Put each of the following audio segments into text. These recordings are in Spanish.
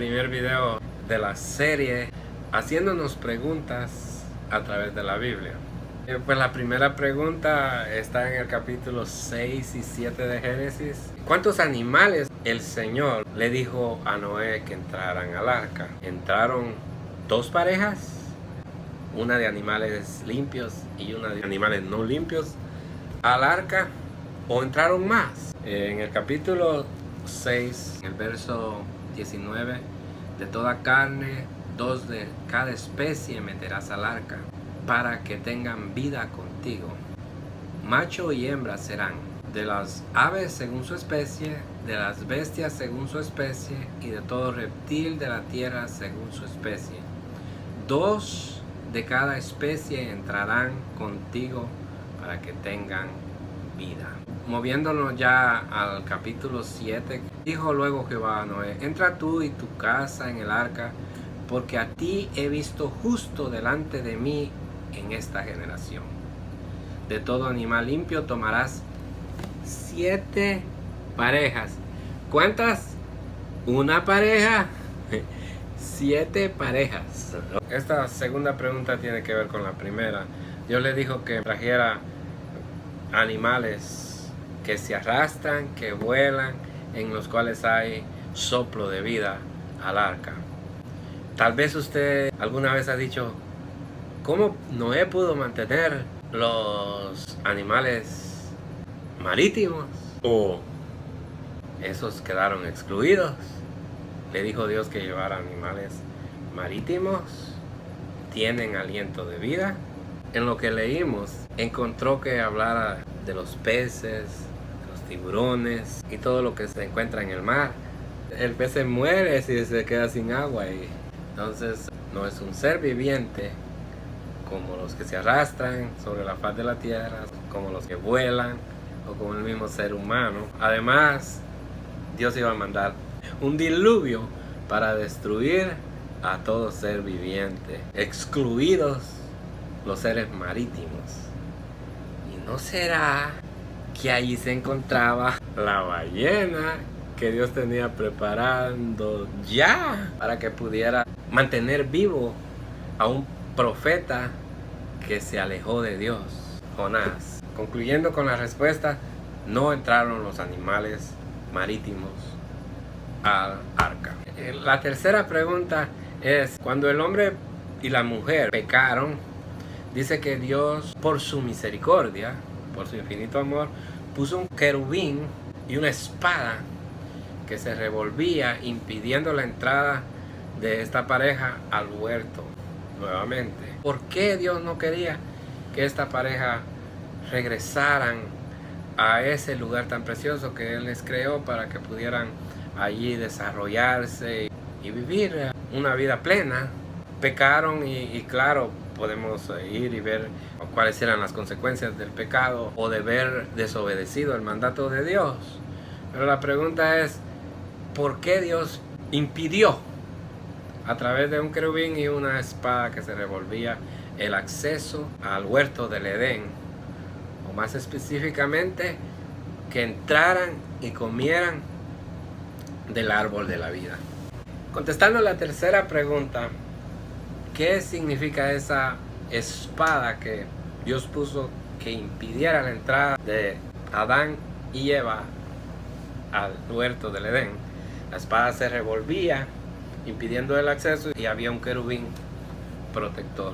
Primer video de la serie haciéndonos preguntas a través de la Biblia. Pues la primera pregunta está en el capítulo 6 y 7 de Génesis. ¿Cuántos animales el Señor le dijo a Noé que entraran al arca? ¿Entraron 2 parejas? Una de animales limpios y una de animales no limpios al arca, ¿o entraron más? En el capítulo 6, en el verso 19, de toda carne, 2 de cada especie meterás al arca, para que tengan vida contigo. Macho y hembra serán, de las aves según su especie, de las bestias según su especie, y de todo reptil de la tierra según su especie. 2 de cada especie entrarán contigo para que tengan vida. Moviéndonos ya al capítulo 7, dijo luego Jehová a Noé: entra tú y tu casa en el arca, porque a ti he visto justo delante de mí en esta generación. De todo animal limpio tomarás 7 parejas. ¿Cuántas? ¿Una pareja? 7 parejas. Esta segunda pregunta tiene que ver con la primera. Dios le dijo que trajera animales que se arrastran, que vuelan, en los cuales hay soplo de vida al arca. Tal vez usted alguna vez ha dicho: ¿cómo Noé pudo mantener los animales marítimos? ¿O esos quedaron excluidos? Le dijo Dios que llevara animales marítimos, tienen aliento de vida. En lo que leímos, encontró que hablara de los peces, los tiburones y todo lo que se encuentra en el mar. El pez se muere si se queda sin agua, y entonces no es un ser viviente como los que se arrastran sobre la faz de la tierra, como los que vuelan o como el mismo ser humano. Además, Dios iba a mandar un diluvio para destruir a todo ser viviente, excluidos los seres marítimos. ¿Y no será que allí se encontraba la ballena que Dios tenía preparando ya para que pudiera mantener vivo a un profeta que se alejó de Dios, Jonás? Concluyendo con la respuesta, no entraron los animales marítimos al arca. La tercera pregunta es: cuando el hombre y la mujer pecaron, dice que Dios, por su misericordia, por su infinito amor, puso un querubín y una espada que se revolvía, impidiendo la entrada de esta pareja al huerto nuevamente. ¿Por qué Dios no quería que esta pareja regresaran a ese lugar tan precioso que Él les creó para que pudieran allí desarrollarse y vivir una vida plena? Pecaron y claro, podemos ir y ver cuáles eran las consecuencias del pecado o de haber desobedecido el mandato de Dios. Pero la pregunta es: ¿por qué Dios impidió, a través de un querubín y una espada que se revolvía, el acceso al huerto del Edén? O más específicamente, que entraran y comieran del árbol de la vida. Contestando la tercera pregunta, ¿qué significa esa espada que Dios puso que impidiera la entrada de Adán y Eva al huerto del Edén? La espada se revolvía, impidiendo el acceso, y había un querubín protector.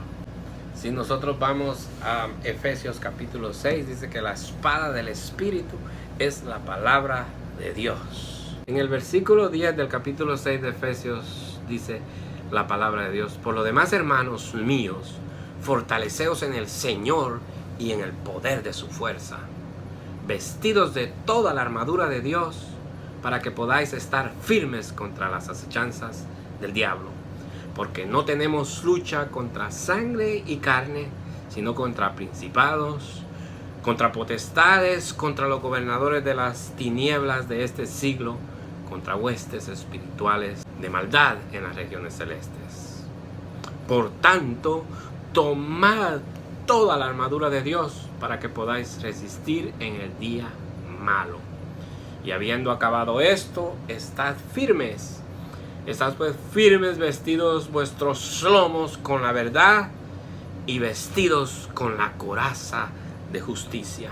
Si nosotros vamos a Efesios capítulo 6, dice que la espada del Espíritu es la palabra de Dios. En el versículo 10 del capítulo 6 de Efesios dice la palabra de Dios: por lo demás, hermanos míos, fortaleceos en el Señor y en el poder de su fuerza, vestidos de toda la armadura de Dios, para que podáis estar firmes contra las acechanzas del diablo. Porque no tenemos lucha contra sangre y carne, sino contra principados, contra potestades, contra los gobernadores de las tinieblas de este siglo, contra huestes espirituales de maldad en las regiones celestes. Por tanto, tomad toda la armadura de Dios para que podáis resistir en el día malo. Y habiendo acabado esto, estad firmes, Estad pues firmes, vestidos vuestros lomos con la verdad y vestidos con la coraza de justicia.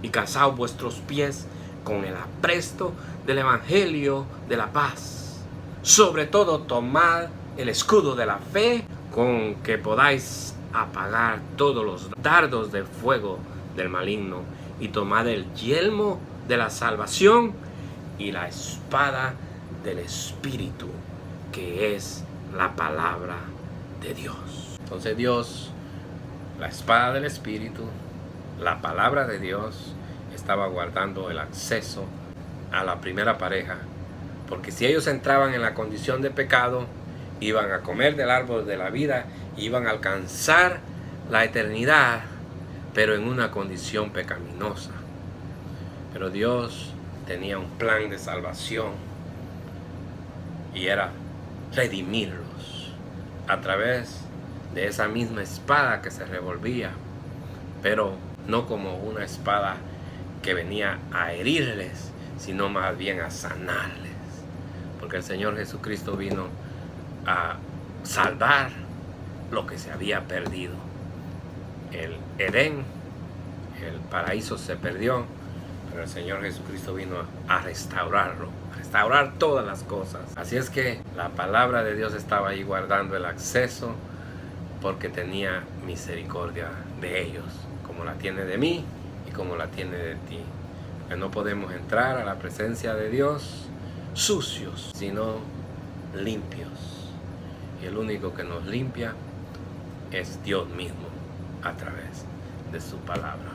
Y calzaos vuestros pies con el apresto del evangelio de la paz. Sobre todo tomad el escudo de la fe, con que podáis apagar todos los dardos de fuego del maligno, y tomad el yelmo de la salvación y la espada del Espíritu, que es la palabra de Dios. Entonces Dios, la espada del Espíritu, la palabra de Dios, estaba guardando el acceso a la primera pareja, porque si ellos entraban en la condición de pecado, iban a comer del árbol de la vida, iban a alcanzar la eternidad, pero en una condición pecaminosa. Pero Dios tenía un plan de salvación, y era redimirlos a través de esa misma espada que se revolvía, pero no como una espada que venía a herirles, sino más bien a sanarles, porque el Señor Jesucristo vino a salvar lo que se había perdido. El Edén, el paraíso, se perdió, pero el Señor Jesucristo vino a restaurarlo, a restaurar todas las cosas. Así es que la palabra de Dios estaba ahí guardando el acceso, porque tenía misericordia de ellos, como la tiene de mí y como la tiene de ti. Que no podemos entrar a la presencia de Dios sucios, sino limpios. Y el único que nos limpia es Dios mismo, a través de su palabra.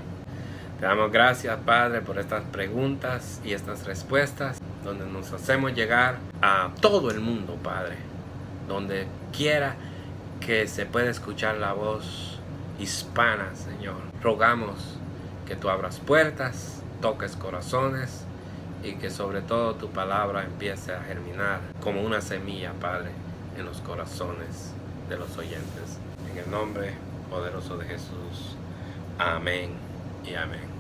Te damos gracias, Padre, por estas preguntas y estas respuestas, donde nos hacemos llegar a todo el mundo, Padre, donde quiera que se pueda escuchar la voz hispana, Señor. Rogamos que tú abras puertas, toques corazones, y que sobre todo tu palabra empiece a germinar como una semilla, Padre, en los corazones de los oyentes. En el nombre poderoso de Jesús. Amén y amén.